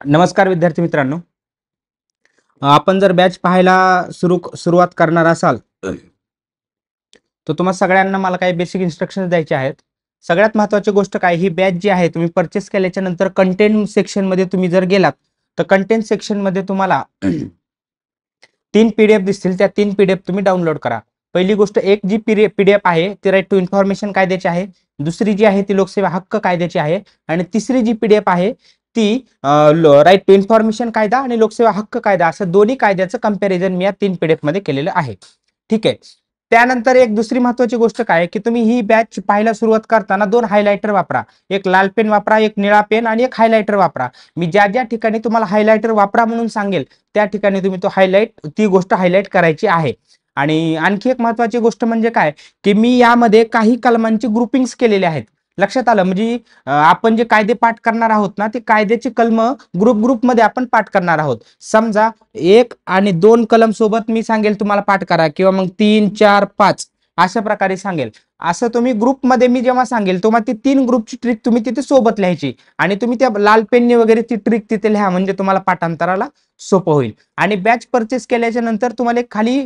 नमस्कार विद्यार्थी मित्रांनो. आपण जर बॅच पाहायला सुरुवात करणार असाल तर तुम्हा सगळ्यांना मला काही बेसिक इन्स्ट्रक्शन्स द्यायचे आहेत. सगळ्यात महत्त्वाची गोष्ट काय, ही बॅच जी आहे तुम्ही परचेस केल्याच्या नंतर कंटेंट सेक्शन मध्ये तुम्ही जर गेलात तर कंटेंट सेक्शन मध्ये तुम्हाला 3 पीडीएफ दिसतील. त्या 3 पीडीएफ तुम्ही डाउनलोड करा. पहिली गोष्ट, एक जी पीडीएफ आहे ती राईट टू इन्फॉर्मेशन कायद्याची आहे. दुसरी जी आहे ती लोकसेवा हक्क कायद्याची आहे. आणि तिसरी जी पीडीएफ आहे ती राईट टू इन्फॉर्मेशन कायदा आणि लोकसेवा हक्क कायदा असं दोन्ही कायद्याचं कंपॅरिझन मी या 3 पीडीएफ मध्ये केलेलं आहे. ठीक आहे. त्यानंतर एक दुसरी महत्त्वाची गोष्ट काय की तुम्ही ही बॅच पाहायला सुरुवात करताना 2 हायलायटर वापरा. एक लाल पेन वापरा, एक निळा पेन आणि एक हायलायटर वापरा. मी ज्या ज्या ठिकाणी तुम्हाला हायलायटर वापरा म्हणून सांगेल त्या ठिकाणी तुम्ही ती गोष्ट हायलाइट करायची आहे. आणि आणखी एक महत्त्वाची गोष्ट म्हणजे काय की मी यामध्ये काही कलमांची ग्रुपिंग्स केलेले आहेत. लक्षात आलं? म्हणजे आपण जे कायदे पाठ करणार आहोत ना, ते कायद्याची कलम ग्रुप मध्ये आपण पाठ करणार आहोत. समजा 1 आणि 2 कलम सोबत मी सांगेल तुम्हाला पाठ करा, किंवा मग 3, 4, 5 अशा प्रकारे सांगेल. असं तुम्ही ग्रुपमध्ये मी जेव्हा सांगेल तेव्हा ती 3 ग्रुपची ट्रिक तुम्ही तिथे सोबत लिहायची आणि तुम्ही त्या लाल पेनने वगैरे ती ट्रिक तिथे लिहा, म्हणजे तुम्हाला पाठांतराला सोपं होईल. आणि बॅच परचेस केल्याच्या नंतर तुम्हाला खाली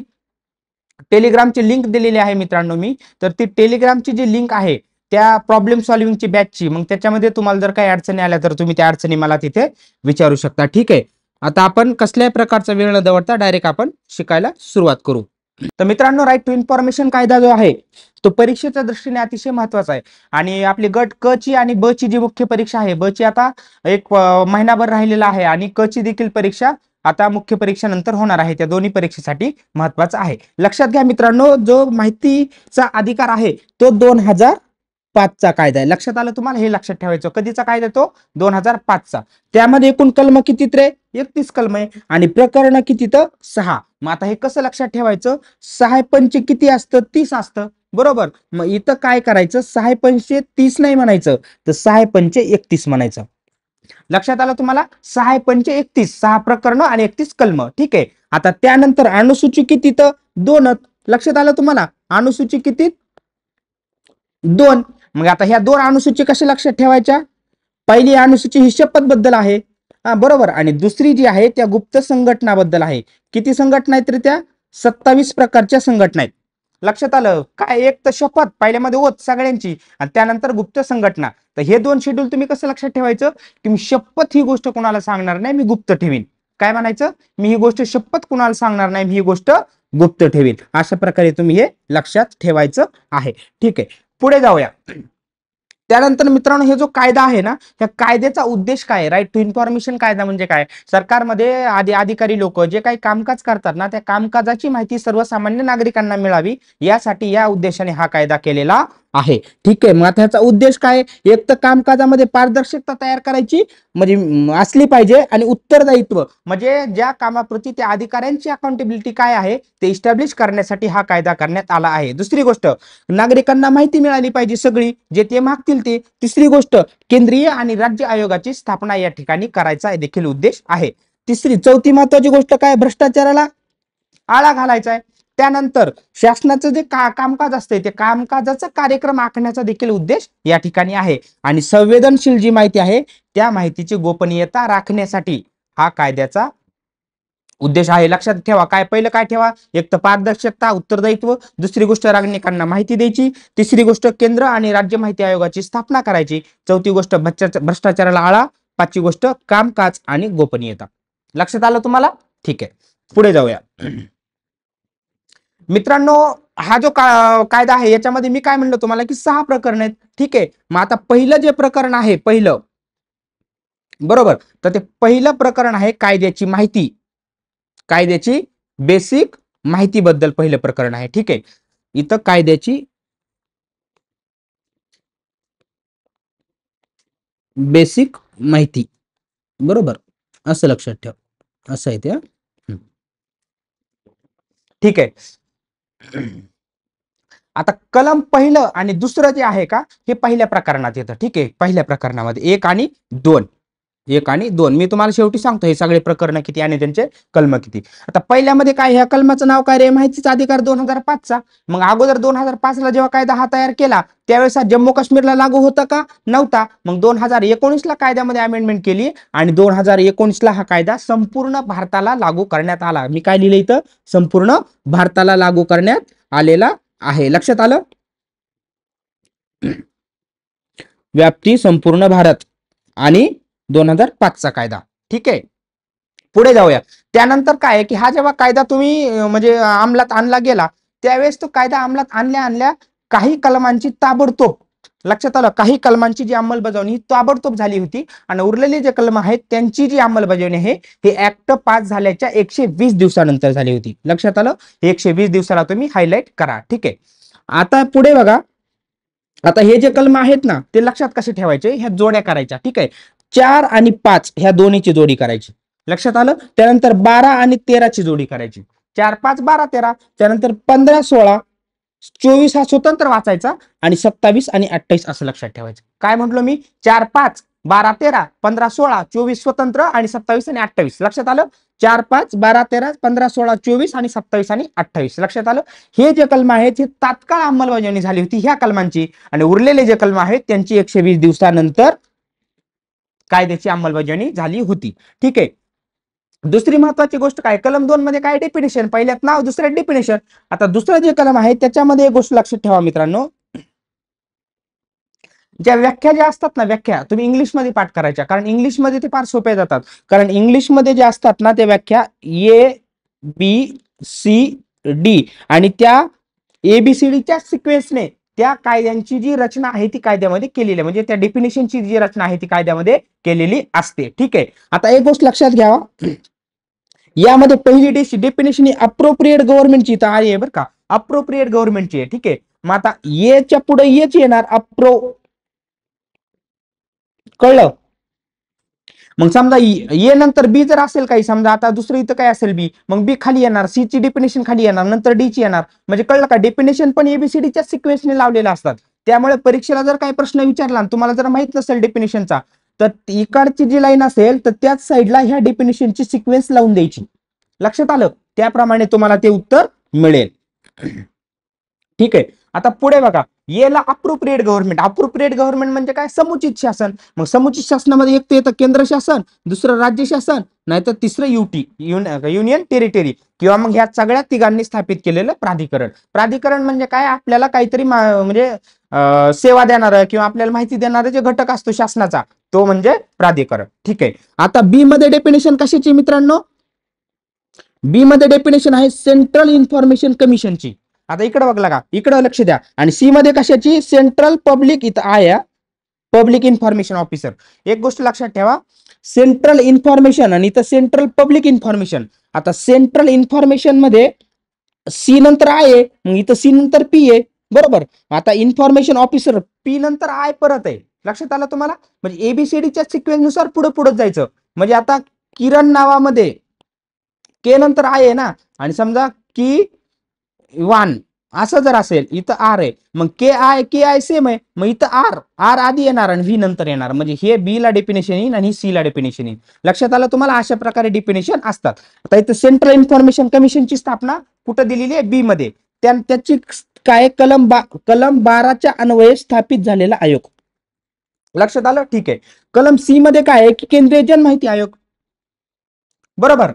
टेलिग्रामची लिंक दिलेली आहे मित्रांनो मी. तर ती टेलिग्रामची जी लिंक आहे त्या प्रॉब्लेम सॉल्व्हिंगची बॅचची, मग त्याच्यामध्ये तुम्हाला जर काही अडचणी आल्या तर तुम्ही त्या अडचणी मला तिथे विचारू शकता. ठीक आहे. आता आपण कसल्याही प्रकारचा वेळ न दवडता डायरेक्ट आपण शिकायला सुरुवात करू. तर मित्रांनो, राईट टू इन्फॉर्मेशन कायदा जो आहे तो परीक्षेच्या दृष्टीने अतिशय महत्वाचा आहे. आणि आपली गट क ची आणि ब ची जी मुख्य परीक्षा आहे, ब ची आता एक महिनाभर राहिलेला आहे आणि क ची देखील परीक्षा आता मुख्य परीक्षेनंतर होणार आहे. त्या दोन्ही परीक्षेसाठी महत्वाचा आहे. लक्षात घ्या मित्रांनो, जो माहितीचा अधिकार आहे तो 2005 चा कायदा आहे. लक्षात आलं तुम्हाला? हे लक्षात ठेवायचं. कधीचा कायदा तो? 2005 चा. त्यामध्ये एकूण कलम किती रे? 31 कलम आहे. आणि प्रकरण किती तर 6. मग आता हे कसं लक्षात ठेवायचं? 6 पंचे किती असतं? 30 असतं. बरोबर. मग इथं काय करायचं? 6 पंचे 30 नाही म्हणायचं, तर 6 पंचे 31 म्हणायचं. लक्षात आलं तुम्हाला? 6 पंचे 31, 6 प्रकरण आणि 31 कलम. ठीक आहे. आता त्यानंतर अनुसूची किती तर 2. लक्षात आलं तुम्हाला? अनुसूची किती? 2. मग आता ह्या 2 अनुसूची कशा लक्षात ठेवायच्या? पहिली अनुसूची ही शपथ बद्दल आहे, बरोबर. आणि दुसरी जी आहे त्या गुप्त संघटनाबद्दल आहे. किती संघटना आहेत रे? त्या 27 प्रकारच्या संघटना आहेत. लक्षात आलं काय? एक तर शपथ पहिल्यामध्ये होत सगळ्यांची, आणि त्यानंतर गुप्त संघटना. तर हे 2 शेड्यूल तुम्ही कसं लक्षात ठेवायचं की मी शपथ ही गोष्ट कोणाला सांगणार नाही, मी गुप्त ठेवीन. काय म्हणायचं? मी ही गोष्ट शपथ कोणाला सांगणार नाही, मी ही गोष्ट गुप्त ठेवीन. अशा प्रकारे तुम्ही हे लक्षात ठेवायचं आहे. ठीक आहे. पुढे जाऊया. त्यानंतर मित्रांनो, हे जो कायदा आहे ना, त्या कायद्याचा उद्देश काय? राईट टू इन्फॉर्मेशन कायदा म्हणजे काय? सरकारमध्ये अधिकारी लोक जे काही कामकाज करतात ना, त्या कामकाजाची माहिती सर्वसामान्य नागरिकांना मिळावी यासाठी या उद्देशाने हा कायदा केलेला आहे. ठीक आहे. मग आता ह्याचा उद्देश काय? एक तर कामकाजामध्ये पारदर्शकता तयार करायची म्हणजे असली पाहिजे, आणि उत्तरदायित्व म्हणजे ज्या कामाप्रती त्या अधिकाऱ्यांची अकाउंटेबिलिटी काय आहे ते इस्टॅब्लिश करण्यासाठी हा कायदा करण्यात आला आहे. दुसरी गोष्ट, नागरिकांना माहिती मिळाली पाहिजे सगळी, जे ते मागतील ते. तिसरी गोष्ट, केंद्रीय आणि राज्य आयोगाची स्थापना या ठिकाणी करायचा देखील उद्देश आहे. चौथी महत्वाची गोष्ट काय? भ्रष्टाचाराला आळा घालायचा आहे. त्यानंतर शासनाचं जे कामकाज असते ते कामकाजाचा कार्यक्रम आखण्याचा देखील उद्देश या ठिकाणी आहे. आणि संवेदनशील जी माहिती आहे त्या माहितीची गोपनीयता राखण्यासाठी हा कायद्याचा उद्देश आहे. लक्षात ठेवा. काय पहिलं काय ठेवा? एक तर पारदर्शकता, उत्तरदायित्व. दुसरी गोष्ट, नागरिकांना माहिती द्यायची. तिसरी गोष्ट, केंद्र आणि राज्य माहिती आयोगाची स्थापना करायची. चौथी गोष्ट, भ्रष्टाचाराला आळा. पाचवी गोष्ट, कामकाज आणि गोपनीयता. लक्षात आलं तुम्हाला? ठीक आहे. पुढे जाऊया मित्रांनो. हा जो कायदा आहे याच्यामध्ये मी काय म्हणलं तुम्हाला की 6 प्रकरण आहेत. ठीक आहे. मग आता पहिलं जे प्रकरण आहे, पहिलं, बरोबर, तर ते पहिलं प्रकरण आहे कायद्याची माहिती. कायद्याची बेसिक माहिती बद्दल पहिलं प्रकरण आहे. ठीक आहे. इथं कायद्याची बेसिक माहिती, बरोबर, असं लक्षात ठेव. असं आहे ते. ठीक आहे. आता कलम पहिलं आणि दुसरं जे आहे का, हे पहिल्या प्रकरणात येतं. ठीक आहे. पहिल्या प्रकरणामध्ये 1 आणि 2. 1 आणि 2 मी तुम्हाला शेवटी सांगतो हे सगळे प्रकरण किती आणि त्यांचे कलम किती. आता पहिल्यामध्ये काय, ह्या कलमाचं नाव काय रे, माहितीचा अधिकार 2005 चा. मग अगोदर 2005 ला जेव्हा कायदा हा तयार केला त्यावेळेस हा जम्मू काश्मीरला लागू होता का, नव्हता. मग 2019 ला कायद्यामध्ये अमेंडमेंट केली आणि 2019 ला हा कायदा संपूर्ण भारताला लागू करण्यात आला. मी काय लिहिलं इथं, संपूर्ण भारताला लागू करण्यात आलेला आहे. लक्षात आलं. व्याप्ती संपूर्ण भारत आणि 2005 चा कायदा. ठीक आहे, पुढे जाऊया. त्यानंतर काय आहे की हा जेव्हा कायदा तुम्ही म्हणजे अंमलात आणला गेला त्यावेळेस तो कायदा अंमलात आणल्या काही कलमांची ताबडतोब, लक्षात आलं, काही कलमांची जी अंमलबजावणी ताबडतोब झाली होती आणि उरलेले जे कलम आहेत त्यांची जी अंमलबजावणी आहे हे ऍक्ट पास झाल्याच्या 120 दिवसानंतर झाली होती. लक्षात आलं, 120 दिवसाला तुम्ही हायलाइट करा. ठीक आहे, आता पुढे बघा. आता हे जे कलम आहेत ना ते लक्षात कसे ठेवायचे, ह्या जोड्या करायच्या. ठीक आहे, 4 आणि 5 ह्या दोन्हीची जोडी करायची. लक्षात आलं. त्यानंतर 12 आणि 13 ची जोडी करायची. 4 5 12 13. त्यानंतर 15 16 24 हा स्वतंत्र वाचायचा आणि 27 आणि 28 असं लक्षात ठेवायचं. काय म्हटलो मी, 4 5 12 13 15 16 24 स्वतंत्र आणि 27 आणि 28. लक्षात आलं. 4 5 12 13 15 16 24 आणि 27 आणि 28. लक्षात आलं. हे जे कलम आहेत हे तात्काळ अंमलबजावणी झाली होती ह्या कलमांची आणि उरलेले जे कलम आहेत त्यांची 120 दिवसानंतर कायद्याची अंमलबजावणी झाली होती. ठीक आहे, दुसरी महत्वाची गोष्ट काय, कलम 2 मध्ये काय डेफिनेशन, पहिल्यात नाव दुसऱ्यात डेफिनेशन. आता दुसरं जे कलम आहे त्याच्यामध्ये एक गोष्ट लक्षात ठेवा मित्रांनो, ज्या व्याख्या ज्या असतात ना, व्याख्या तुम्ही इंग्लिशमध्ये पाठ करायच्या, कारण इंग्लिशमध्ये ते फार सोपे जातात. कारण इंग्लिशमध्ये जे असतात ना ते व्याख्या ABCD आणि त्या ABCDच्या सिक्वेन्सने त्या कायद्यांची जी रचना आहे ती कायद्यामध्ये केलेली आहे, म्हणजे त्या डेफिनेशनची जी रचना आहे ती कायद्यामध्ये केलेली असते. ठीक आहे, आता एक गोष्ट लक्षात घ्यावा, यामध्ये पहिली डेफिनेशन ही अप्रोप्रिएट गव्हर्नमेंटची तर आहे बरं का, अप्रोप्रिएट गव्हर्नमेंटची आहे. ठीक आहे, मग आता येच्या पुढे येच येणार कळलं. मग समजा ए नंतर बी जर असेल काही, समजा आता दुसरं इथं काय असेल बी, मग बी खाली येणार, सी ची डेफिनेशन खाली येणार, नंतर डी ची येणार. म्हणजे कळलं का, डेफिनेशन पण एबीसीडीच्या सिक्वेन्सने लावलेला असतात. त्यामुळे परीक्षेला जर काही प्रश्न विचारला तुम्हाला जर माहित नसेल डेफिनेशनचा, तर इकडची जी लाईन असेल तर त्याच साईडला ह्या डेफिनेशनची सिक्वेन्स लावून द्यायची. लक्षात आलं, त्याप्रमाणे तुम्हाला ते उत्तर मिळेल. ठीक आहे, आता पुढे बघा, याला अप्रोप्रिएट गव्हर्नमेंट. अप्रोप्रिएट गव्हर्नमेंट म्हणजे काय, समुचित शासन. मग समुचित शासनामध्ये एक तर येतं केंद्र शासन, दुसरं राज्य शासन, नाहीतर तिसरं युनियन टेरिटरी, किंवा मग ह्या सगळ्या तिघांनी स्थापित केलेलं प्राधिकरण. प्राधिकरण म्हणजे काय, आपल्याला काहीतरी म्हणजे सेवा देणार किंवा आपल्याला माहिती देणारा जे घटक असतो शासनाचा तो म्हणजे प्राधिकरण. ठीक आहे, आता बी मध्ये डेफिनेशन कशाची मित्रांनो, बी मध्ये डेफिनेशन आहे सेंट्रल इन्फॉर्मेशन कमिशनची. आता इकडे बघला का, इकडे लक्ष द्या. आणि सी मध्ये कशाची, सेंट्रल पब्लिक, इथं आहे पब्लिक इन्फॉर्मेशन ऑफिसर. एक गोष्ट लक्षात ठेवा, सेंट्रल इन्फॉर्मेशन आणि इथं सेंट्रल पब्लिक इन्फॉर्मेशन. आता सेंट्रल इन्फॉर्मेशन मध्ये सी नंतर आहे, मग इथं सी नंतर पी आहे, बरोबर. आता इन्फॉर्मेशन ऑफिसर पी नंतर आय परत आहे. लक्षात आलं तुम्हाला, म्हणजे एबीसीडीच्या सिक्वेन्स नुसार पुढे पुढे जायचं. म्हणजे आता किरण नावामध्ये के नंतर आय आहे ना, आणि समजा की वन असं जर असेल, इथं आर आहे, मग के आय सेम आहे, मग इथं आर आधी येणार आणि व्ही नंतर येणार, म्हणजे हे बी ला डेफिनेशन येईल आणि सी ला डेफिनेशन येईल. लक्षात आलं तुम्हाला, अशा प्रकारे डेफिनेशन असतात. आता इथं सेंट्रल इन्फॉर्मेशन कमिशनची स्थापना कुठं दिलेली आहे, बी मध्ये. त्याची काय, कलम 12च्या अन्वये स्थापित झालेला आयोग. लक्षात आलं. ठीक आहे, कलम सी मध्ये काय आहे की केंद्रीय जनमाहिती आयोग, बरोबर.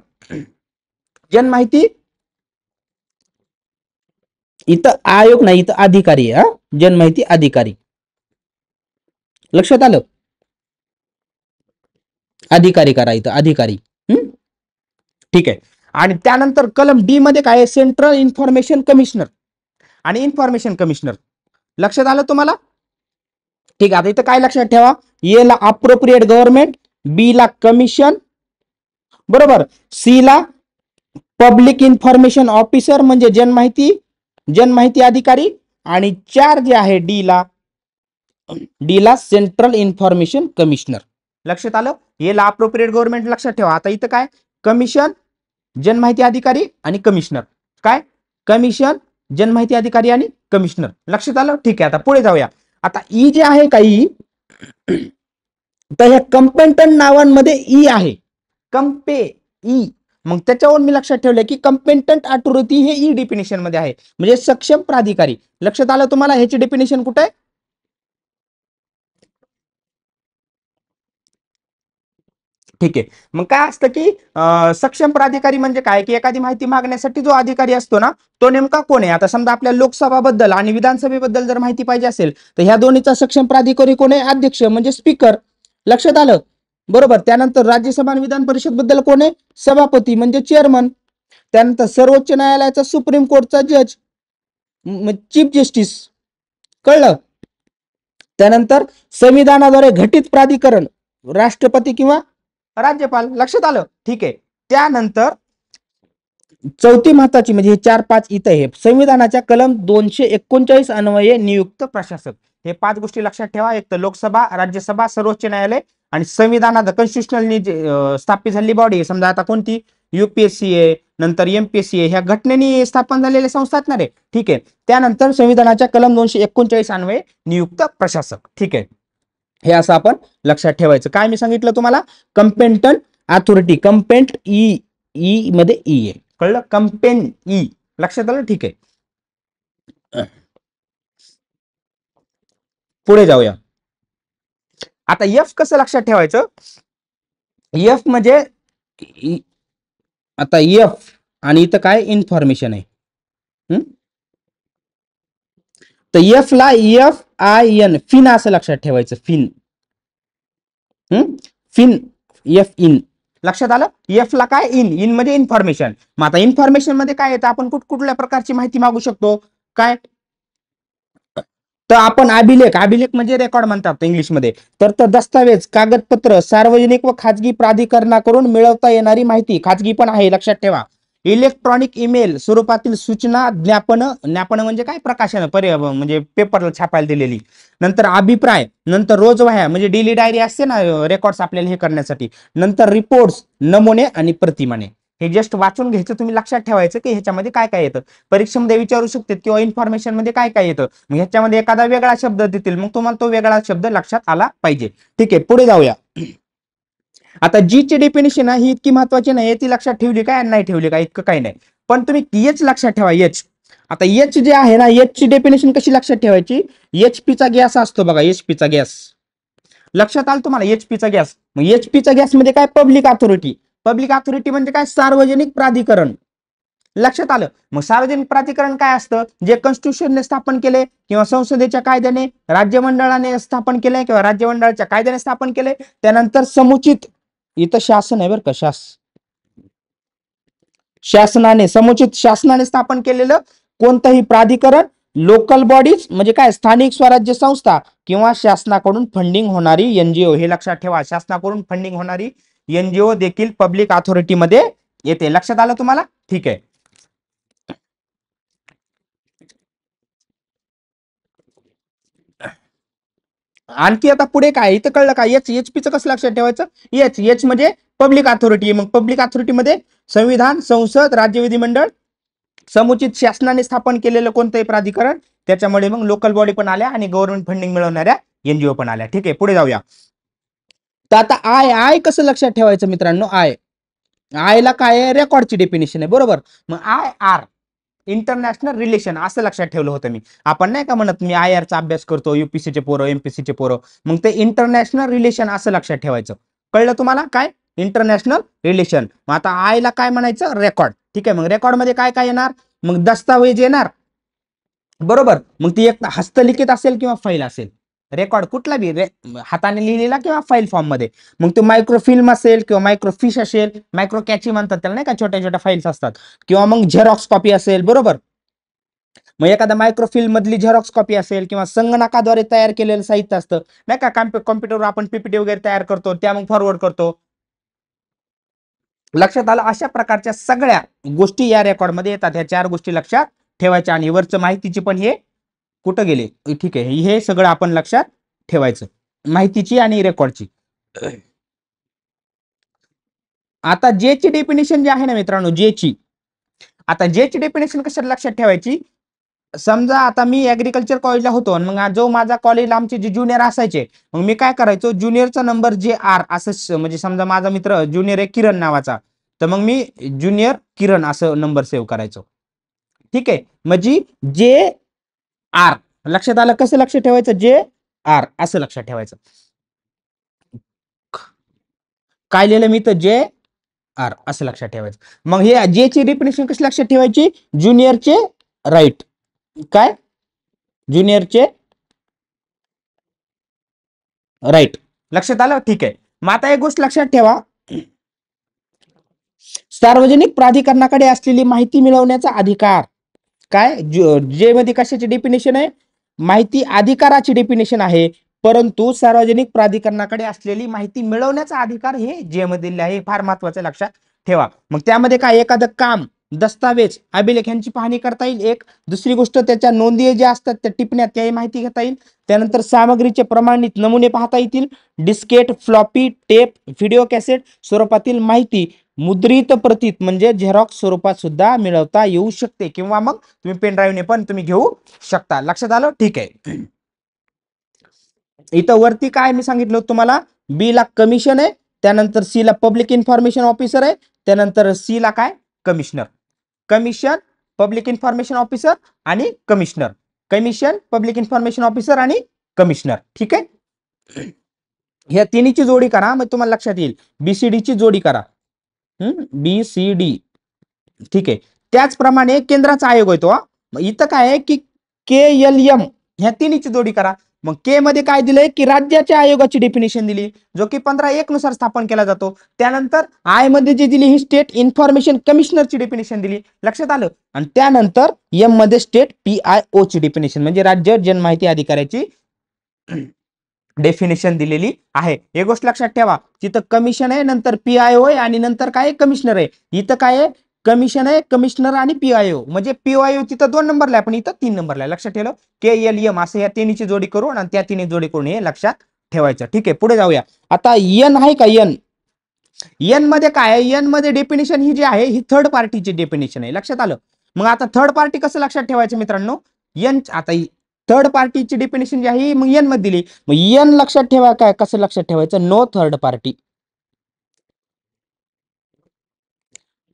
जनमाहिती, इथं आयोग नाही, इथं अधिकारी आहे, जनमाहिती अधिकारी. लक्षात आलं, अधिकारी करा इथं, अधिकारी. ठीक आहे, आणि त्यानंतर कलम डी मध्ये काय आहे, सेंट्रल इन्फॉर्मेशन कमिशनर आणि इन्फॉर्मेशन कमिशनर. लक्षात आलं तुम्हाला. ठीक आहे, आता इथं काय लक्षात ठेवा, ए ला अप्रोप्रिएट गव्हर्नमेंट, बी ला कमिशन, बरोबर, सी ला पब्लिक इन्फॉर्मेशन ऑफिसर म्हणजे जनमाहिती अधिकारी, आणि 4 जे आहे डी ला सेंट्रल इन्फॉर्मेशन कमिशनर. लक्षात आलं, हे ला अप्रोप्रिएट गव्हर्नमेंट लक्षात ठेवा. आता इथं काय, कमिशन, जनमाहिती अधिकारी आणि कमिशनर. काय, कमिशन, जनमाहिती अधिकारी आणि कमिशनर. लक्षात आलं. ठीक आहे, आता पुढे जाऊया. आता ई जे आहे काही तर ह्या कंपेटंट नावांमध्ये ई आहे, कंपे ई. मग त्याच्यावरून मी लक्षात ठेवलं की कंपेटंट अथॉरिटी हे ई डेफिनेशन मध्ये आहे, म्हणजे सक्षम प्राधिकारी. लक्षात आलं तुम्हाला ह्याची डेफिनेशन कुठे आहे? ठीक आहे. मग काय असतं की सक्षम प्राधिकारी म्हणजे काय, की एखादी माहिती मागण्यासाठी जो अधिकारी असतो ना, तो नेमका कोण आहे. आता समजा आपल्या लोकसभाबद्दल आणि विधानसभेबद्दल जर माहिती पाहिजे असेल तर ह्या दोन्हीचा सक्षम प्राधिकारी कोण आहे? अध्यक्ष म्हणजे स्पीकर. लक्षात आलं? बरोबर. त्यानंतर राज्यसभा आणि विधान परिषद बद्दल कोण आहे? सभापती म्हणजे चेअरमन. त्यानंतर सर्वोच्च न्यायालयाचा सुप्रीम कोर्टचा जज चीफ जस्टिस. कळलं? त्यानंतर संविधानाद्वारे घटित प्राधिकरण राष्ट्रपती किंवा राज्यपाल. लक्षात आलं? ठीक आहे. त्यानंतर चौथी महत्वाची म्हणजे हे 4-5 इथं आहे, संविधानाच्या कलम 239 अन्वये नियुक्त प्रशासक. हे 5 गोष्टी लक्षात ठेवा. एक तर लोकसभा, राज्यसभा, सर्वोच्च न्यायालय आणि संविधानात कॉन्स्टिट्युशनल स्थापित झालेली बॉडी. समजा आता कोणती? युपीएससी आहे, नंतर एमपीएससी आहे, ह्या घटनेने स्थापन झालेल्या संस्था आहेत ना रे. ठीक आहे. त्यानंतर संविधानाच्या कलम 239 अन्वये नियुक्त प्रशासक. ठीक आहे. हे असं आपण लक्षात ठेवायचं. काय मी सांगितलं तुम्हाला? कंपेटंट अथॉरिटी, कंपेंट ई, ई मध्ये ई आहे. कळलं? Campaign E. लक्षात आलं? ठीक आहे. पुढे जाऊया. आता एफ कसं लक्षात ठेवायचं? एफ म्हणजे आता एफ आणि इथं काय इन्फॉर्मेशन आहे. तर एफ ला एफ आय एन, फिन असं लक्षात ठेवायचं. फिन. Fin, F in. लक्षात आलं? एफ ला काय? इन. इन म्हणजे इन्फॉर्मेशन. मग आता इन्फॉर्मेशन मध्ये काय येतं? आपण कुठल्या प्रकारची माहिती मागू शकतो? काय? तर आपण अभिलेख, अभिलेख म्हणजे रेकॉर्ड म्हणतात इंग्लिशमध्ये. तर दस्तावेज, कागदपत्र, सार्वजनिक व खाजगी प्राधिकरणाकडून मिळवता येणारी माहिती, खाजगी पण आहे लक्षात ठेवा. इलेक्ट्रॉनिक ईमेल स्वरूपातील सूचना, ज्ञापन, ज्ञापन म्हणजे काय? प्रकाशन, म्हणजे पेपरला छापायला दिलेली. नंतर अभिप्राय, नंतर रोजवह्या म्हणजे डेली डायरी असते ना, रेकॉर्ड्स आपल्याला हे करण्यासाठी. नंतर रिपोर्ट्स, नमुने आणि प्रतिमाने. हे जस्ट वाचून घ्यायचं, तुम्ही लक्षात ठेवायचं की ह्याच्यामध्ये काय काय येतं. परीक्षेमध्ये विचारू शकतात किंवा इन्फॉर्मेशन मध्ये काय काय येतं. मग ह्याच्यामध्ये एखादा वेगळा शब्द देतील, मग तुम्हाला तो वेगळा शब्द लक्षात आला पाहिजे. ठीक आहे. पुढे जाऊया. आता जी ची डेफिनेशन ही इतकी महत्वाची नाही, ती लक्षात ठेवली काय नाही ठेवली काय इतकं काही नाही. पण तुम्ही एच लक्षात ठेवा. एच. आता एच जे आहे ना, एच ची डेफिनेशन कशी लक्षात ठेवायची? एचपीचा गॅस असतो बघा, एचपीचा गॅस. लक्षात आलं तुम्हाला? एचपीचा गॅस. मग एचपीचा गॅस मध्ये काय? Public authority. पब्लिक अथॉरिटी म्हणजे काय? सार्वजनिक प्राधिकरण. लक्षात आलं? मग सार्वजनिक प्राधिकरण काय असतं? जे कॉन्स्टिट्यूशनने स्थापन केले किंवा संसदेच्या कायद्याने, राज्यमंडळाने स्थापन केले किंवा राज्यमंडळाच्या कायद्याने स्थापन केले. त्यानंतर समुचित, इथं शासन आहे बरं का, शासनाने, समुचित शासनाने स्थापन केलेलं कोणतंही प्राधिकरण, लोकल बॉडीज म्हणजे काय? स्थानिक स्वराज्य संस्था किंवा शासनाकडून फंडिंग होणारी एनजीओ. हे लक्षात ठेवा. शासनाकडून फंडिंग होणारी एनजीओ देखील पब्लिक अथॉरिटी मध्ये येते. लक्षात आलं तुम्हाला? ठीक आहे. आणखी आता पुढे काय इथं कळलं का? एच, एचपीचं कसं लक्षात ठेवायचं? एच, एच म्हणजे पब्लिक अथॉरिटी. मग पब्लिक अथॉरिटी मध्ये संविधान, संसद, राज्य विधिमंडळ, समुचित शासनाने स्थापन केलेलं कोणतंही प्राधिकरण, त्याच्यामध्ये मग लोकल बॉडी पण आल्या आणि गव्हर्नमेंट फंडिंग मिळवणाऱ्या एनजीओ पण आल्या. ठीक आहे. पुढे जाऊया. तर आता आय, आय कसं लक्षात ठेवायचं मित्रांनो? आय, आय ला काय आहे? रेकॉर्डची डेफिनेशन आहे. बरोबर. मग आय आर, इंटरनॅशनल रिलेशन असं लक्षात ठेवलं होतं मी. आपण नाही का म्हणत मी आय चा अभ्यास करतो, युपीसीचे पोरं, एमपीसीचे पोरं. मग ते इंटरनॅशनल रिलेशन असं लक्षात ठेवायचं. कळलं तुम्हाला? काय? International relation. मग आता आय ला काय म्हणायचं? रेकॉर्ड. ठीक आहे. मग रेकॉर्ड मध्ये काय काय येणार? मग दस्तावेज येणार. बरोबर. मग ती एक हस्तलिखित असेल किंवा फाईल असेल. रेकॉर्ड कुठला बी, हाताने लिहिलेला किंवा फाईल फॉर्म मध्ये. मग तो मायक्रोफिल्म असेल किंवा मायक्रोफिश असेल, मायक्रो कॅची म्हणतात त्याला नाही का, छोट्या छोट्या फाईल्स असतात. किंवा मग झेरॉक्स कॉपी असेल. बरोबर. मग एखादा मायक्रोफिल्म मधली झेरॉक्स कॉपी असेल किंवा संगणकाद्वारे तयार केलेलं साहित्य असतं नाही का, कॉम्प्युटरवर आपण पीपीटी वगैरे तयार करतो, त्या मग फॉरवर्ड करतो. लक्षात आलं? अशा प्रकारच्या सगळ्या गोष्टी या रेकॉर्ड मध्ये येतात. ह्या 4 गोष्टी लक्षात ठेवायच्या. आणि वरचं माहितीची पण हे कुठं गेले? ठीक आहे. हे सगळं आपण लक्षात ठेवायचं, माहितीची आणि रेकॉर्डची. आता जे ची डेफिनेशन जी आहे ना मित्रांनो, जे ची, आता जे ची डेफिनेशन कशाला लक्षात ठेवायची? समजा आता मी ऍग्रिकल्चर कॉलेजला होतो आणि मग जो माझा कॉलेजला आमचे जे ज्युनियर असायचे, मग मी काय करायचो, ज्युनियरचा नंबर जे आर असं म्हणजे समजा माझा मित्र ज्युनियर आहे किरण नावाचा, तर मग मी ज्युनियर किरण असं नंबर सेव्ह करायचो. ठीक आहे, म्हणजे जे आर लक्षात आलं, कसं लक्ष ठेवायचं, जे आर असं लक्षात ठेवायचं. काय लिहिलं मी तर जे आर असं लक्षात ठेवायचं. मग हे जे ची डेफिनेशन कशी लक्षात ठेवायची, ज्युनियरचे राईट, काय ज्युनियरचे राईट, लक्षात आलं. ठीक आहे, मग आता एक गोष्ट लक्षात ठेवा, सार्वजनिक प्राधिकरणाकडे असलेली माहिती मिळवण्याचा अधिकार, काय जे मध्ये कशाची डेफिनेशन आहे, माहिती अधिकाराची डेफिनेशन आहे, परंतु सार्वजनिक प्राधिकरणाकडे असलेली माहिती मिळवण्याचा अधिकार हे जे मध्ये आहे, फार महत्वाचं लक्षात ठेवा. मग त्यामध्ये काय, एखादं काम, दस्तावेज, अभिलेख यांची पाहणी करता येईल. एक दुसरी गोष्ट, त्याच्या नोंदी ज्या असतात त्या टिपण्यात त्याही माहिती घेता येईल. त्यानंतर सामग्रीचे प्रमाणित नमुने पाहता येतील. Diskit, floppy, tape, video cassette स्वरूपातील माहिती मुद्रित प्रतीत म्हणजे झेरॉक्स स्वरूपात सुद्धा मिळवता येऊ शकते, किंवा मग तुम्ही पेन ड्राईव्हने पण तुम्ही घेऊ शकता. लक्षात आलं. ठीक आहे, इथं वरती काय मी सांगितलं तुम्हाला, बी ला कमिशन आहे, त्यानंतर सी ला पब्लिक इन्फॉर्मेशन ऑफिसर आहे, त्यानंतर सी ला काय commissioner. Commission, public information officer आणि commissioner. Commission, public information officer आणि कमिशनर. ठीक आहे, ह्या तिन्हीची जोडी करा, मग तुम्हाला लक्षात येईल. बीसीडी ची जोडी करा, बीसीडी. ठीक आहे, त्याचप्रमाणे केंद्राचा आयोग होतो. इथं काय आहे की के एल एम, ह्या तिन्हीची जोडी करा. मग के मध्ये काय दिलंय की राज्याच्या आयोगाची डेफिनेशन दिली, जो की 15(1) नुसार स्थापन केला जातो. त्यानंतर आय मध्ये जे दिली ही स्टेट इन्फॉर्मेशन कमिशनरची डेफिनेशन दिली, लक्षात आलं. आणि त्यानंतर एम मध्ये स्टेट PIO ची डेफिनेशन म्हणजे राज्य जनमाहिती अधिकाऱ्याची डेफिनेशन दिलेली आहे. एक गोष्ट लक्षात ठेवा, तिथं कमिशन आहे, नंतर PIO आहे आणि नंतर काय कमिशनर आहे. इथं काय आहे, कमिशन आहे, कमिशनर आणि PIO. म्हणजे PIO तिथं 2 नंबरला आहे, पण इथं 3 नंबरला आहे. लक्षात ठेवलं, KLM असं या तिन्हीची जोडी करून आणि त्या तिन्ही जोडी करून हे लक्षात ठेवायचं. ठीक आहे, पुढे जाऊया. आता एन आहे का, एन, एन मध्ये काय आहे, एन मध्ये डेफिनेशन ही जी आहे ही थर्ड पार्टीची डेफिनेशन आहे. लक्षात आलं. मग आता थर्ड पार्टी कसं लक्षात ठेवायचं मित्रांनो, एन आता थर्ड पार्टीची डेफिनेशन जी आहे मग एन मध्ये दिली. मग एन लक्षात ठेवा, काय कसं लक्षात ठेवायचं, नो थर्ड पार्टी.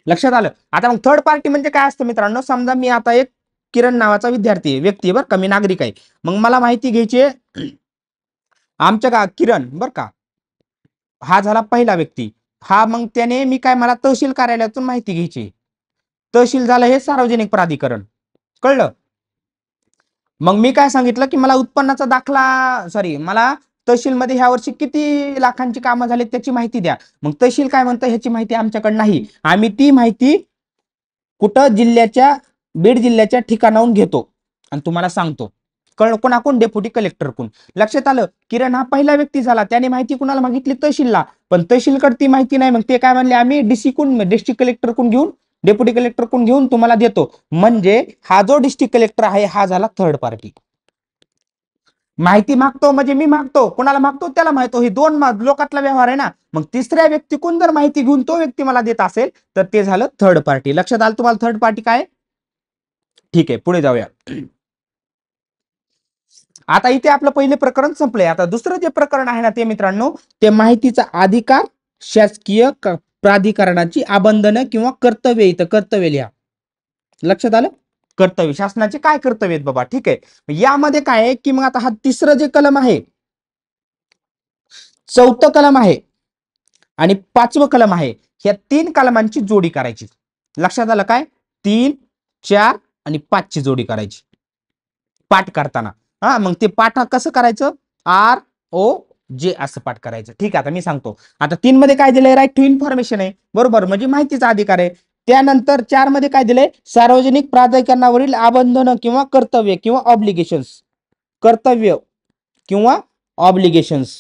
लक्षात आलं. आता मग थर्ड पार्टी म्हणजे काय असतं मित्रांनो, समजा मी आता एक किरण नावाचा विद्यार्थी आहे, व्यक्ती बरं का, मी नागरिक आहे. मग मला माहिती घ्यायची आहे आमच्या का किरण बरं का, हा झाला पहिला व्यक्ती. हा मग त्याने मी काय, मला तहसील कार्यालयातून माहिती घ्यायची. तहसील झालं हे सार्वजनिक प्राधिकरण, कळलं. मग मी काय सांगितलं की मला उत्पन्नाचा दाखला, सॉरी, मला तहसीलमध्ये ह्या वर्षी किती लाखांची कामं झाली त्याची माहिती द्या. मग तहसील काय म्हणतं, ह्याची माहिती आमच्याकडे नाही, आम्ही ती माहिती कुठं, जिल्ह्याच्या, बीड जिल्ह्याच्या ठिकाणाहून घेतो आणि तुम्हाला सांगतो. कोणाकडून, डेप्युटी कलेक्टर कोण. लक्षात आलं. किरण हा पहिला व्यक्ती झाला, त्याने माहिती कुणाला मागितली, तहसीलला, पण तहसीलकडे ती माहिती नाही. मग ते काय म्हणले, आम्ही डीसी कोण, डिस्ट्रिक्ट कलेक्टर कोण घेऊन, डेप्युटी कलेक्टर कोण घेऊन तुम्हाला देतो. म्हणजे हा जो डिस्ट्रिक्ट कलेक्टर आहे हा झाला थर्ड पार्टी. माहिती मागतो म्हणजे मी मागतो, कोणाला मागतो त्याला माहितो, हे दोन लोकातला व्यवहार आहे ना. मग तिसऱ्या व्यक्ती कोण जर माहिती घेऊन तो व्यक्ती मला देत असेल तर ते झालं थर्ड पार्टी. लक्षात आलं तुम्हाला थर्ड पार्टी काय. ठीक आहे, पुढे जाऊया. आता इथे आपलं पहिले प्रकरण संपलंय. आता दुसरं जे प्रकरण आहे ना ते मित्रांनो, ते माहितीचा अधिकार, शासकीय प्राधिकरणाची आबंधनं किंवा कर्तव्य. इथं कर्तव्य लिहा. लक्षात आलं, कर्तव्य, शासनाचे काय कर्तव्य आहेत बाबा. ठीक आहे, यामध्ये काय आहे की मग आता हा तिसरं जे कलम आहे, चौथं कलम आहे आणि 5वं कलम आहे, ह्या 3 कलमांची जोडी करायची. लक्षात आलं काय, 3, 4 आणि 5 ची जोडी करायची पाठ करताना. हा, मग ते पाठ कसं करायचं, ROJ असं पाठ करायचं. ठीक आहे, आता मी सांगतो. आता 3 मध्ये काय दिलंय, राईट टू इन्फॉर्मेशन आहे, बरोबर, म्हणजे माहितीचा अधिकार आहे. त्यानंतर 4 मध्ये काय दिलंय, सार्वजनिक प्राधिकरणावरील आबंधन किंवा कर्तव्य किंवा ऑब्लिगेशन्स, कर्तव्य किंवा ऑब्लिगेशन्स.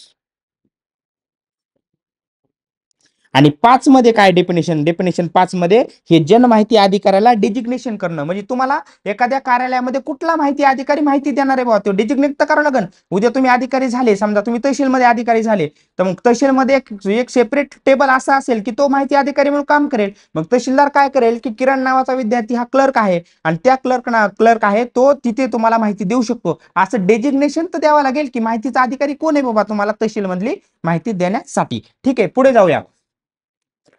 आणि 5 मध्ये काय डेफिनेशन, डेफिनेशन 5 मध्ये हे जन माहिती अधिकाऱ्याला डिजिग्नेशन करणं, म्हणजे तुम्हाला एखाद्या कार्यालयामध्ये कुठला माहिती अधिकारी माहिती देणार आहे बाबा तो डिजिग्नेट तर करावं लागेल. उद्या तुम्ही अधिकारी झाले, समजा तुम्ही तहसीलमध्ये अधिकारी झाले, तर मग तहसीलमध्ये एक सेपरेट टेबल असा असेल की तो माहिती अधिकारी म्हणून काम करेल. मग तहसीलदार काय करेल की किरण नावाचा विद्यार्थी हा क्लर्क आहे आणि त्या क्लर्क आहे तो तिथे तुम्हाला माहिती देऊ शकतो, असं डेजिग्नेशन तर द्यावं लागेल की माहितीचा अधिकारी कोण आहे बाबा तुम्हाला तहसील मधली माहिती देण्यासाठी. ठीक आहे, पुढे जाऊया.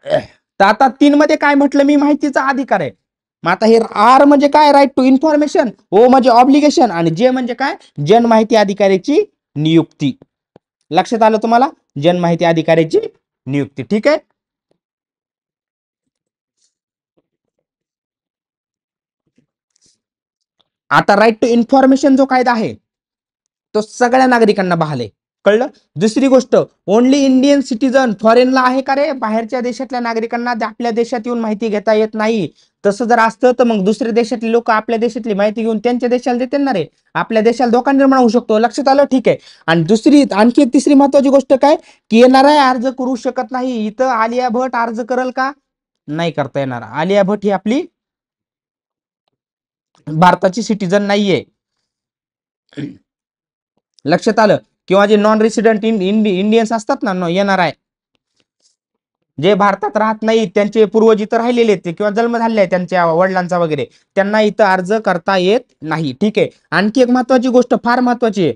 तर आता 3 मध्ये काय म्हटलं मी, माहितीचा अधिकार आहे. मग आता हे आर म्हणजे काय, राईट टू इन्फॉर्मेशन, ओ म्हणजे ऑब्लिगेशन आणि जे म्हणजे काय, जन माहिती अधिकाऱ्याची नियुक्ती. लक्षात आलं तुम्हाला, जन माहिती अधिकाऱ्याची नियुक्ती. ठीक आहे. आता राईट टू इन्फॉर्मेशन जो कायदा आहे तो सगळ्या नागरिकांना बहाल आहे. कळलं. दुसरी गोष्ट, ओनली इंडियन सिटीजन, फॉरेनला आहे का रे, बाहेरच्या देशातल्या नागरिकांना आपल्या देशात येऊन माहिती घेता येत नाही. तसं जर असतं तर मग दुसऱ्या देशातले लोक आपल्या देशातली माहिती घेऊन त्यांच्या देशाला देते ना रे, आपल्या देशाला धोका निर्माण होऊ शकतो. लक्षात आलं. ठीक आहे. आणि दुसरी आणखी एक तिसरी महत्वाची गोष्ट काय, की येणारा अर्ज करू शकत नाही. इथं आलिया भट अर्ज करल का, नाही करता येणार. आलिया भट ही आपली भारताची सिटीजन नाहीये. लक्षात आलं. किंवा जे नॉन रेसिडेंट इंडियन्स असतात ना, येणार आहे, जे भारतात राहत नाही, त्यांचे पूर्वज इथं राहिलेले आहेत किंवा जन्म झाले आहे त्यांच्या वडिलांचा वगैरे, त्यांना इथं अर्ज करता येत नाही. ठीक आहे. आणखी एक महत्वाची गोष्ट, फार महत्वाची आहे,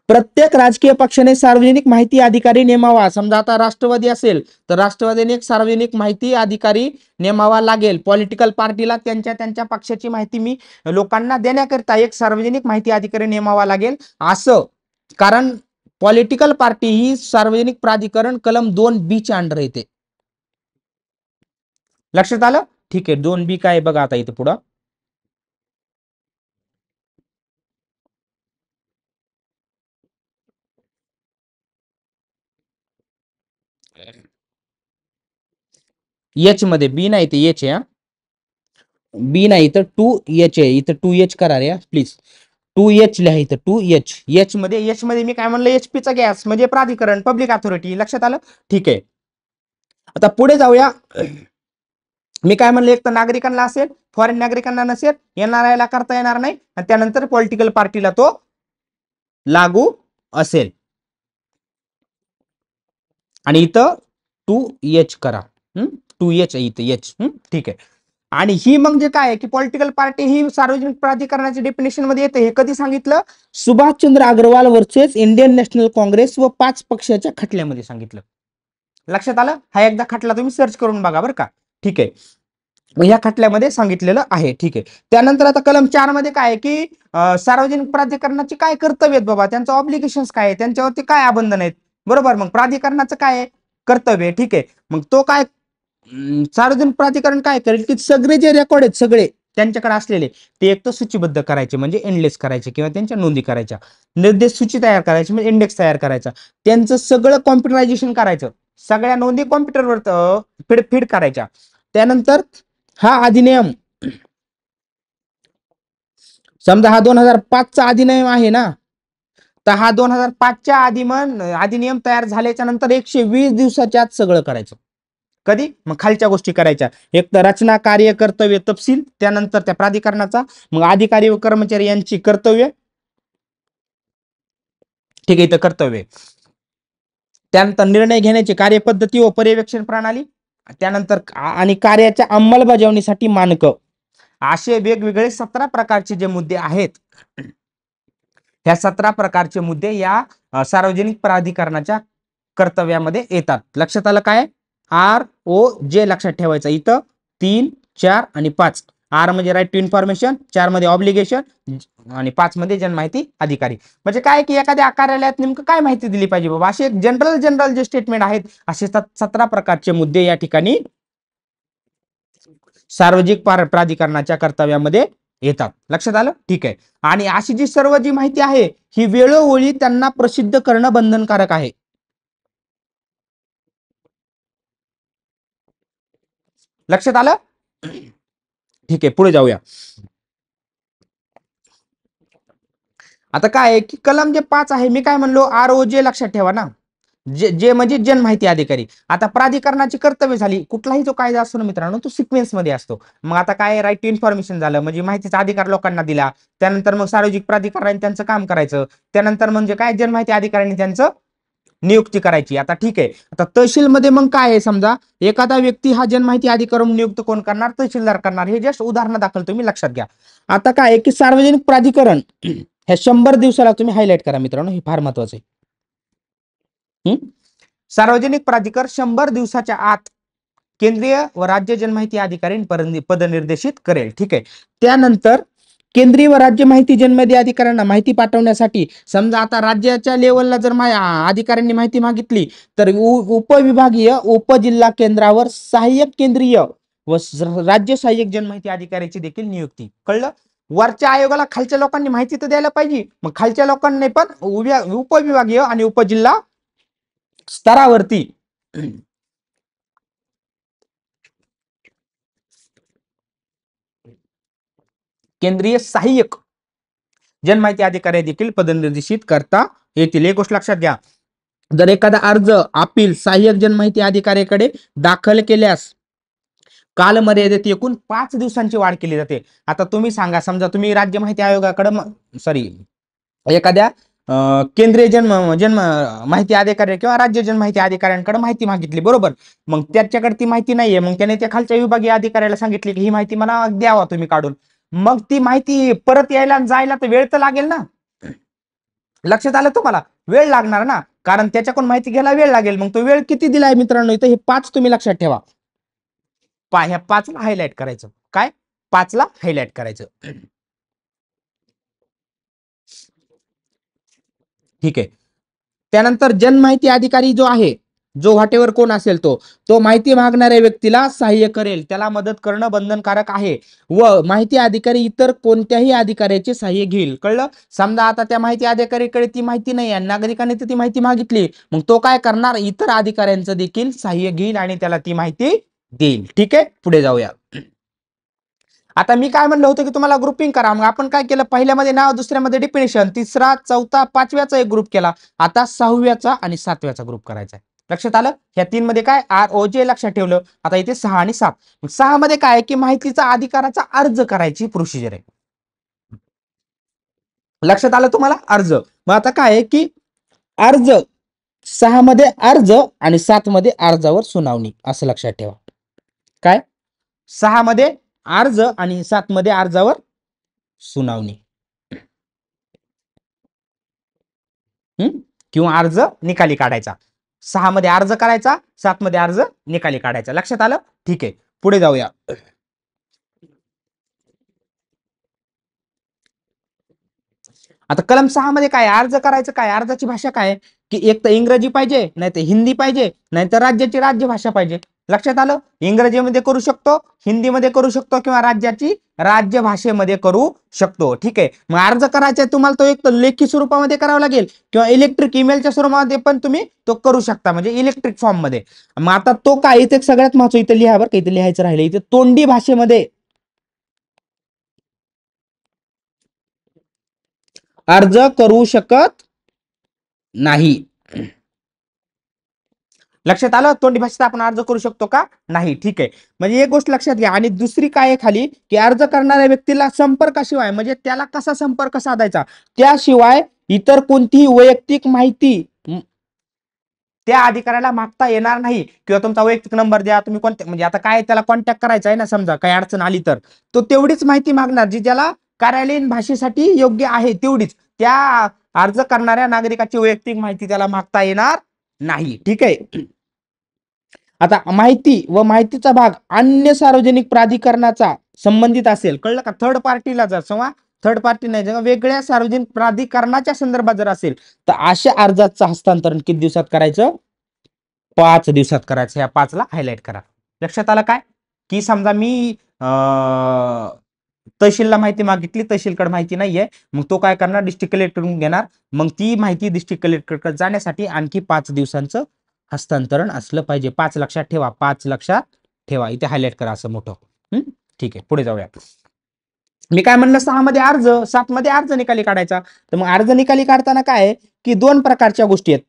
प्रत्येक राजकीय पक्षाने सार्वजनिक माहिती अधिकारी नेमावा. समजा आता राष्ट्रवादी असेल तर राष्ट्रवादीने एक सार्वजनिक माहिती अधिकारी नेमावा लागेल. पॉलिटिकल पार्टीला त्यांच्या त्यांच्या पक्षाची माहिती मी लोकांना देण्याकरिता एक सार्वजनिक माहिती अधिकारी नेमावा लागेल. असं कारण पॉलिटिकल पार्टी ही सार्वजनिक प्राधिकरण कलम 2B च्या अंडर येते. लक्षात आलं. ठीक आहे. 2B काय बघा आता इथे पुढं, एच मध्ये, बी नाही ते एच आहे. बी नाही तर 2H आहे इथं, 2H करा रे प्लीज. 2H लिहा इथं, 2H. एच मध्ये मी काय म्हणलं, एचपीचा गॅस म्हणजे प्राधिकरण, पब्लिक अथॉरिटी. लक्षात आलं. ठीक आहे. आता पुढे जाऊया. मी काय म्हणलं, एक तर नागरिकांना असेल, फॉरेन नागरिकांना नसेल, एनआरआयला करता येणार नाही, आणि त्यानंतर पॉलिटिकल पार्टीला तो लागू असेल. आणि इथं 2H करा. 2H इथं एच. ठीक आहे. आणि ही मग जे काय की पॉलिटिकल पार्टी ही सार्वजनिक प्राधिकरणाच्या डेफिनेशन मध्ये येते. हे कधी सांगितलं, Subhashchandra Agrawal versus Indian National Congress व 5 पक्षाच्या खटल्यामध्ये सांगितलं. लक्षात आलं. हा एकदा खटला तुम्ही सर्च करून बघा बरं का. ठीक आहे. या खटल्यामध्ये सांगितलेलं आहे. ठीक आहे. त्यानंतर आता कलम 4 मध्ये काय आहे की सार्वजनिक प्राधिकरणाची काय कर्तव्य आहेत बाबा, त्यांचं ऑब्लिगेशन काय आहे, त्यांच्यावरती काय आबंधन आहेत. बरोबर. मग प्राधिकरणाचं काय आहे, कर्तव्य. ठीक आहे. मग तो काय, सार्वजनिक प्राधिकरण काय करेल की सगळे जे रेकॉर्ड आहेत सगळे त्यांच्याकडे असलेले ते एक तर सूचीबद्ध करायचे म्हणजे इंडेक्स करायचे किंवा त्यांच्या नोंदी करायच्या, निर्देश सूची तयार करायची म्हणजे इंडेक्स तयार करायचा, त्यांचं सगळं कॉम्प्युटरायझेशन करायचं, सगळ्या नोंदी कॉम्प्युटरवर फीड करायच्या. त्यानंतर हा अधिनियम, समजा हा 2005चा अधिनियम आहे ना, तर हा 2005च्या अधिनियम तयार झाल्याच्या नंतर 120 दिवसाच्या आत सगळं करायचं. कधी, मग खालच्या गोष्टी करायच्या, एक तर रचना, कार्य, कर्तव्य, तपशील, त्यानंतर त्या प्राधिकरणाचा, मग अधिकारी व कर्मचारी यांची कर्तव्य. ठीक आहे. इथं कर्तव्य. त्यानंतर निर्णय घेण्याची कार्यपद्धती व पर्यवेक्षण प्रणाली, त्यानंतर आणि कार्याच्या अंमलबजावणीसाठी मानक, असे वेगवेगळे 17 प्रकारचे जे मुद्दे आहेत, ह्या 17 प्रकारचे मुद्दे या सार्वजनिक प्राधिकरणाच्या कर्तव्यामध्ये येतात. लक्षात आलं. काय ROJ लक्षात ठेवायचं इथं, 3, 4 आणि 5. आर म्हणजे राईट टू इन्फॉर्मेशन, 4 मध्ये ऑब्लिगेशन आणि 5 मध्ये जनमाहिती अधिकारी. म्हणजे काय की एखाद्या कार्यालयात नेमकं काय माहिती दिली पाहिजे बाबा, असे जनरल जे स्टेटमेंट आहेत, असे 17 प्रकारचे मुद्दे या ठिकाणी सार्वजनिक प्राधिकरणाच्या कर्तव्यामध्ये येतात. लक्षात आलं. ठीक आहे. आणि अशी जी सर्व जी माहिती आहे ही वेळोवेळी त्यांना प्रसिद्ध करणं बंधनकारक आहे. लक्षात आलं. ठीक आहे. पुढे जाऊया. आता काय आहे की कलम जे 5 आहे, मी काय म्हणलो, ROJ लक्षात ठेवा ना, जे जे म्हणजे जनमाहिती अधिकारी. आता प्राधिकरणाची कर्तव्य झाली, कुठलाही जो कायदा असतो ना मित्रांनो तो सिक्वेन्स मध्ये असतो. मग आता काय राईट टू इन्फॉर्मेशन झालं म्हणजे माहितीचा अधिकार लोकांना दिला, त्यानंतर मग सार्वजनिक प्राधिकरणाने त्यांचं काम करायचं, त्यानंतर म्हणजे काय जनमाहिती अधिकाऱ्यांनी त्यांचं नियुक्ती करायची. आता ठीक आहे, आता तहसीलमध्ये मग काय आहे, समजा एखादा व्यक्ती हा जनमाहिती अधिकारी म्हणून नियुक्त कोण करणार, तहसीलदार करणार. हे जस्ट उदाहरण दाखल तुम्ही लक्षात घ्या. आता काय आहे की सार्वजनिक प्राधिकरण हे 100 दिवसाला तुम्ही हायलाइट करा मित्रांनो, हे फार महत्वाचं आहे. सार्वजनिक प्राधिकार 100 दिवसाच्या आत केंद्रीय व राज्य जनमाहिती अधिकारी पदनिर्देशित करेल. ठीक आहे. त्यानंतर केंद्रीय व राज्य माहिती जनमाहिती अधिकाऱ्यांना माहिती पाठवण्यासाठी समजा आता राज्याच्या लेवलला जर अधिकाऱ्यांनी माहिती मागितली तर उपविभागीय उपजिल्हा केंद्रावर सहाय्यक केंद्रीय व राज्य सहाय्यक जनमाहिती अधिकाऱ्याची देखील नियुक्ती. कळलं? वरच्या आयोगाला खालच्या लोकांनी माहिती तर द्यायला पाहिजे, मग खालच्या लोकांनी पण उपविभागीय आणि उपजिल्हा स्तरावरती केंद्रीय सहाय्यक जनमाहिती अधिकारी देखील पदनिर्देशित करता येतील. एक गोष्ट लक्षात घ्या, जर एखादा अर्ज अपील सहाय्यक जनमाहिती अधिकाऱ्याकडे दाखल केल्यास कालमर्यादेत एकूण 5 दिवसांची वाढ केली जाते. आता तुम्ही सांगा, समजा तुम्ही राज्य माहिती आयोगाकडे सॉरी एखाद्या केंद्रीय जन्म माहिती अधिकारी किंवा राज्य जनमाहिती अधिकाऱ्यांकडे माहिती मागितली, बरोबर. मग त्याच्याकडे ती माहिती नाहीये, मग त्याने त्या खालच्या विभागीय अधिकाऱ्याला सांगितले की ही माहिती मला द्यावा तुम्ही काढून. मग ती माहिती परत यायला जायला तर वेळ तर लागेल ना. लक्षात आलं तुम्हाला? वेळ लागणार ना, कारण त्याच्याकडून माहिती घ्यायला वेळ लागेल. मग तो वेळ किती दिलाय मित्रांनो इथं, हे 5 तुम्ही लक्षात ठेवा. ह्या 5 ला हायलाइट करायचं. काय? 5 ला हायलाइट करायचं. ठीक आहे. त्यानंतर जनमाहिती अधिकारी जो आहे, जो व्हॉटेवर कोण असेल तो माहिती मागणाऱ्या व्यक्तीला सहाय्य करेल, त्याला मदत करणं बंधनकारक आहे व माहिती अधिकारी इतर कोणत्याही अधिकाऱ्याचे सहाय्य घेईल. कळलं? समजा आता त्या माहिती अधिकारीकडे ती माहिती नाही आहे, नागरिकांनी ती माहिती मागितली, मग तो काय करणार, इतर अधिकाऱ्यांचं देखील सहाय्य घेईल आणि त्याला ती माहिती देईल. ठीक आहे, पुढे जाऊया. आता मी काय म्हणलं होतं की तुम्हाला ग्रुपिंग करा, मग आपण काय केलं, पहिल्यामध्ये नाव, दुसऱ्यामध्ये डिफिनेशन, तिसरा चौथा पाचव्याचा एक ग्रुप केला. आता 6व्याचा आणि 7व्याचा ग्रुप करायचा आहे. लक्षात आलं? ह्या 3 मध्ये काय ROJ लक्षात ठेवलं. आता इथे 6 आणि 7. 6 मध्ये काय आहे की माहितीचा अधिकाराचा अर्ज करायची प्रोसिजर आहे. लक्षात आलं तुम्हाला? अर्ज. मग आता काय आहे की अर्ज 6 मध्ये अर्ज आणि 7 मध्ये अर्जावर सुनावणी, असं लक्षात ठेवा. काय? 6 मध्ये अर्ज आणि 7 मध्ये अर्जावर सुनावणी किंवा अर्ज निकाली काढायचा. 6 मध्ये अर्ज करायचा, 7 मध्ये अर्ज निकाली काढायचा. लक्षात आलं? ठीक आहे, पुढे जाऊया. आता कलम 6 मध्ये काय अर्ज करायचं, काय अर्जाची भाषा काय की एक तर इंग्रजी पाहिजे, नाही तर हिंदी पाहिजे, नाही तर राज्याची राज्यभाषा पाहिजे. लक्षात आलं? इंग्रजीमध्ये करू शकतो, हिंदीमध्ये करू शकतो किंवा राज्याची राज्यभाषेमध्ये करू शकतो. ठीक आहे. मग अर्ज करायचा तुम्हाला तो एक तर लेखी स्वरूपामध्ये करावा लागेल किंवा इलेक्ट्रिक ईमेलच्या स्वरूपामध्ये पण तुम्ही तो करू शकता, म्हणजे इलेक्ट्रिक फॉर्म मध्ये. मग आता तो काय, इथे सगळ्यात महत्त्वाचं इथे लिहा बरं, इथे लिहायचं राहिलं, इथे तोंडी भाषेमध्ये अर्ज करू शकत नाही. लक्षात आलं? तोंडी भाषेत आपण अर्ज करू शकतो का? नाही. ठीक आहे, म्हणजे एक गोष्ट लक्षात घ्या. आणि दुसरी काय आहे खाली की अर्ज करणाऱ्या व्यक्तीला संपर्काशिवाय, म्हणजे त्याला कसा संपर्क साधायचा, त्याशिवाय इतर कोणतीही वैयक्तिक माहिती त्या अधिकाऱ्याला मागता येणार नाही. किंवा तुमचा वैयक्तिक नंबर द्या, तुम्ही कोणत्या, म्हणजे आता काय त्याला कॉन्टॅक्ट करायचा आहे ना, समजा काही अडचण आली तर तो तेवढीच माहिती मागणार जी त्याला कार्यालयीन भाषेसाठी योग्य आहे, तेवढीच. त्या अर्ज करणाऱ्या नागरिकाची वैयक्तिक माहिती त्याला मागता येणार नाही. ठीक आहे. आता माहिती व माहितीचा भाग अन्य सार्वजनिक प्राधिकरणाचा संबंधित असेल, कळलं का, थर्ड पार्टीला जर थर्ड पार्टी नाही, जेव्हा वेगळ्या सार्वजनिक प्राधिकरणाच्या संदर्भात जर असेल तर अशा अर्जाचं हस्तांतरण किती दिवसात करायचं? 5 दिवसात करायचं. या 5 ला हायलाइट करा. लक्षात आलं काय की समजा मी तहसीलला माहिती मागितली, तहसीलकडे माहिती नाहीये, मग तो काय करणार, डिस्ट्रिक्ट कलेक्टरकडून घेणार, मग ती माहिती डिस्ट्रिक्ट कलेक्टरकडे जाण्यासाठी आणखी 5 दिवसांचं हस्तांतरण असलं पाहिजे. 5 लक्षात ठेवा, 5 लक्षात ठेवा, इथे हायलाइट करा असं मोठं. ठीक आहे, पुढे जाऊया. मी काय म्हणलं, 6 मध्ये अर्ज, 7 मध्ये अर्ज निकाली काढायचा. तर मग अर्ज निकाली काढताना काय आहे की 2 प्रकारच्या गोष्टी आहेत.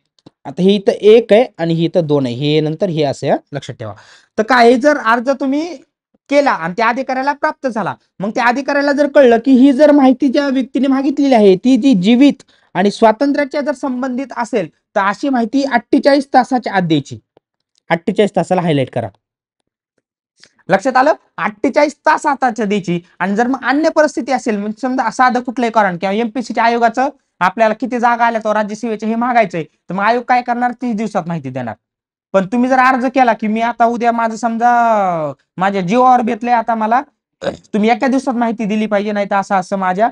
आता हे इथं 1 आहे आणि ही इथं 2 आहे, हे नंतर हे असे लक्षात ठेवा. तर काय जर अर्ज तुम्ही केला आणि त्या अधिकाऱ्याला प्राप्त झाला, मग त्या अधिकाऱ्याला जर कळलं की ही जर माहिती ज्या व्यक्तीने मागितलेली आहे ती जी जीवित आणि स्वातंत्र्याच्या जर संबंधित असेल तर अशी माहिती 48 तासाच्या आत द्यायची. 48 तासाला हायलाइट करा. लक्षात आलं? 48 तास आताच्या द्यायची. आणि जर मग अन्य परिस्थिती असेल, म्हणजे समजा साधं कुठलंही कारण किंवा एमपीसीच्या आयोगाचं आपल्याला किती जागा आल्या तो राज्यसेवेचे हे मागायचंय, तर मग आयोग काय करणार, 30 दिवसात माहिती देणार. पण तुम्ही जर अर्ज केला की मी आता उद्या माझं समजा माझ्या जीवावर बेतलंय, आता मला तुम्ही एका दिवसात माहिती दिली पाहिजे, नाही तर असं असं माझ्या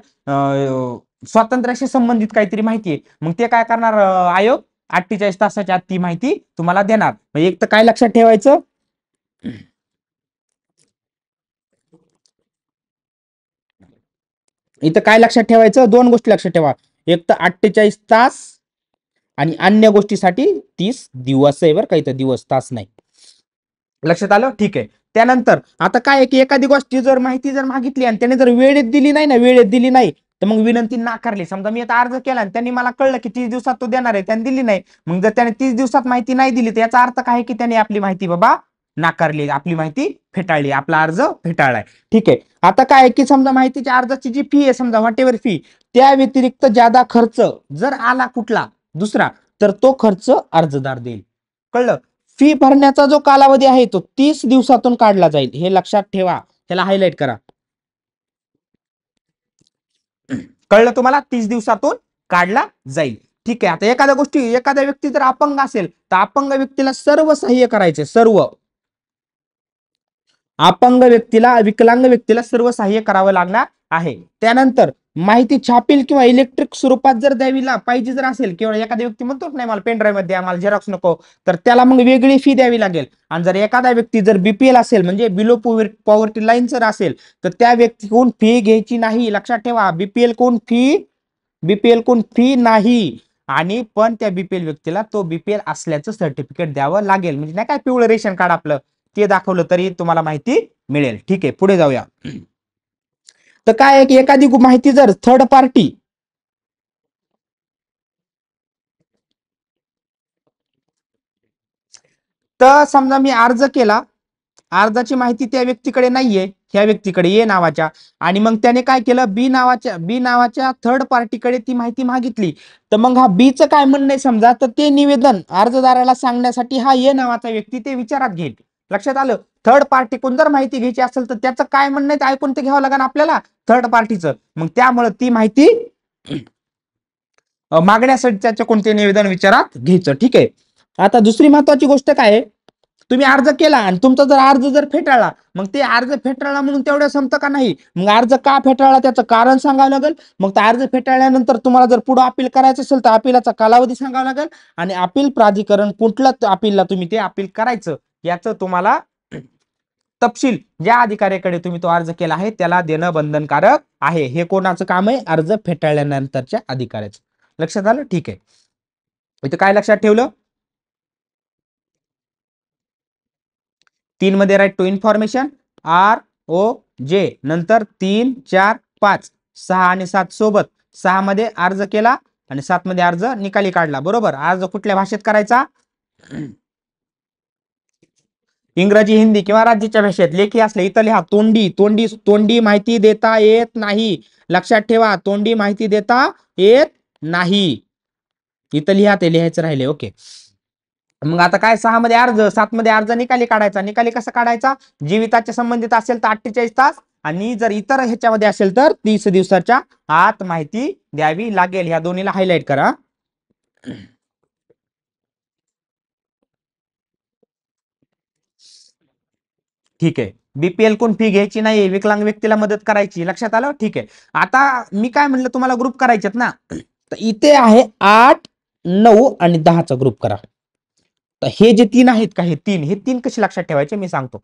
स्वातंत्र्याशी संबंधित काहीतरी माहिती आहे, मग ते काय करणार आयोग 48 तासाच्या आत ती माहिती तुम्हाला देणार. एक तर काय लक्षात ठेवायचं, इथं काय लक्षात ठेवायचं, दोन गोष्टी लक्षात ठेवा. एक तर 48 तास आणि अन्य गोष्टीसाठी 30 दिवस आहे बरं का, इथं दिवस तास नाही. लक्षात आलं? ठीक आहे. त्यानंतर आता काय की एखादी गोष्टी जर माहिती जर मागितली आणि त्याने जर वेळेत दिली नाही ना, वेळेत दिली नाही, तर मग विनंती नाकारली. समजा मी आता अर्ज केला आणि त्यांनी मला कळलं की 30 दिवसात तो देणार आहे, त्यांनी दिली नाही, मग जर त्याने 30 दिवसात माहिती नाही दिली तर याचा अर्थ काय की त्याने आपली माहिती बाबा नाकारली, आपली माहिती फेटाळली, आपला अर्ज फेटाळलाय. ठीक आहे. आता काय की समजा माहितीच्या अर्जाची जी फी आहे, समजा व्हॉट एव्हर फी, त्या व्यतिरिक्त ज्यादा खर्च जर आला कुठला दुसरा, तर तो खर्च अर्जदार देईल. कळलं? फी भरण्याचा जो कालावधी आहे तो 30 दिवसातून काढला जाईल, हे लक्षात ठेवा. त्याला हायलाइट करा. कळलं तुम्हाला? 30 दिवसातून काढला जाईल. ठीक आहे. आता एखाद्या व्यक्ती जर अपंग असेल तर अपंग व्यक्तीला सर्व सहाय्य करायचे, सर्व अपंग व्यक्तीला, विकलांग व्यक्तीला सर्व सहाय्य करावं लागणार आहे. त्यानंतर माहिती छापील किंवा इलेक्ट्रिक स्वरूपात जर द्यावी पाहिजे जर असेल, किंवा एखादा व्यक्ती म्हणतो नाही मला पेनड्राईव्ह मध्ये द्या, मला झेरॉक्स नको, तर त्याला मग वेगळी फी द्यावी लागेल. आणि जर एखादा व्यक्ती जर बीपीएल असेल, म्हणजे बिलो पॉवर्टी लाईन जर असेल, तर त्या व्यक्तीकडून फी घ्यायची नाही. लक्षात ठेवा, बीपीएल कोण फी नाही. आणि पण त्या बीपीएल व्यक्तीला तो बीपीएल असल्याचं सर्टिफिकेट द्यावं लागेल. म्हणजे नाही काय पिवळं रेशन कार्ड आपलं, ते दाखवलं तरी तुम्हाला माहिती मिळेल. ठीक आहे, पुढे जाऊया. तर काय आहे की एखादी माहिती जर थर्ड पार्टी, तर समजा मी अर्ज केला, अर्जाची माहिती त्या व्यक्तीकडे नाहीये, ह्या व्यक्तीकडे ए नावाच्या, आणि मग त्याने काय केलं, बी नावाच्या थर्ड पार्टीकडे ती माहिती मागितली, तर मग हा बीचं काय म्हणणं आहे समजा, तर ते निवेदन अर्जदाराला सांगण्यासाठी हा ए नावाचा व्यक्ती ते विचारात घेईल. लक्षात आलं? थर्ड पार्टी कोण जर माहिती घ्यायची असेल तर त्याचं काय म्हणणं आहे ऐकून ते घ्यावं लागेल आपल्याला, थर्ड पार्टीचं. मग त्यामुळे ती माहिती मागण्यासाठी त्याचे कोणते निवेदन विचारात घ्यायचं. ठीक आहे. आता दुसरी महत्वाची गोष्ट काय आहे, तुम्ही अर्ज केला आणि तुमचा जर अर्ज जर फेटाळला, मग ते अर्ज फेटाळला म्हणून तेवढं संपतं का नाही, मग अर्ज का फेटाळला त्याचं कारण सांगावं लागेल. मग अर्ज फेटाळल्यानंतर तुम्हाला जर पुढे अपील करायचं असेल तर अपिलाचा कालावधी सांगावा लागेल, आणि अपील प्राधिकरण कुठल्या अपीलला तुम्ही ते अपील करायचं याचं तुम्हाला तपशील ज्या अधिकाऱ्याकडे तुम्ही तो अर्ज केला आहे त्याला देणं बंधनकारक आहे. हे कोणाचं काम आहे, अर्ज फेटाळल्यानंतरच्या अधिकाऱ्याचं. लक्षात आलं? ठीक आहे. इथं काय लक्षात ठेवलं, 3 मध्ये राईट टू इन्फॉर्मेशन, ROJ, नंतर 3, 4, 5, 6 आणि 7 सोबत, 6 मध्ये अर्ज केला आणि 7 मध्ये अर्ज निकाली काढला. बरोबर. अर्ज कुठल्या भाषेत करायचा, इंग्रजी, हिंदी किंवा राज्याच्या भाषेत. लेखी असले इथं लिहा तोंडी, तोंडी, तोंडी माहिती देता येत नाही. लक्षात ठेवा, तोंडी माहिती देता येत नाही. इथं लिहा, ते लिहायचं राहिले. ओके. मग आता काय, 6 मध्ये अर्ज, 7 मध्ये अर्ज निकाली काढायचा. निकाली कसा काढायचा, जीविताच्या संबंधित असेल तर 48 तास, आणि जर इतर ह्याच्यामध्ये असेल तर 30 दिवसाच्या आत माहिती द्यावी लागेल. ह्या दोन्हीला हायलाइट करा. ठीक आहे. बीपीएल कोण फी घ्यायची नाही, विकलांग व्यक्तीला मदत करायची. लक्षात आलं? ठीक आहे. आता मी काय म्हणलं तुम्हाला, ग्रुप करायचेत ना, तर इथे आहे 8, 9 आणि 10चा ग्रुप करा. तर हे जे 3 आहेत का, हे तीन कसे लक्षात ठेवायचे मी सांगतो.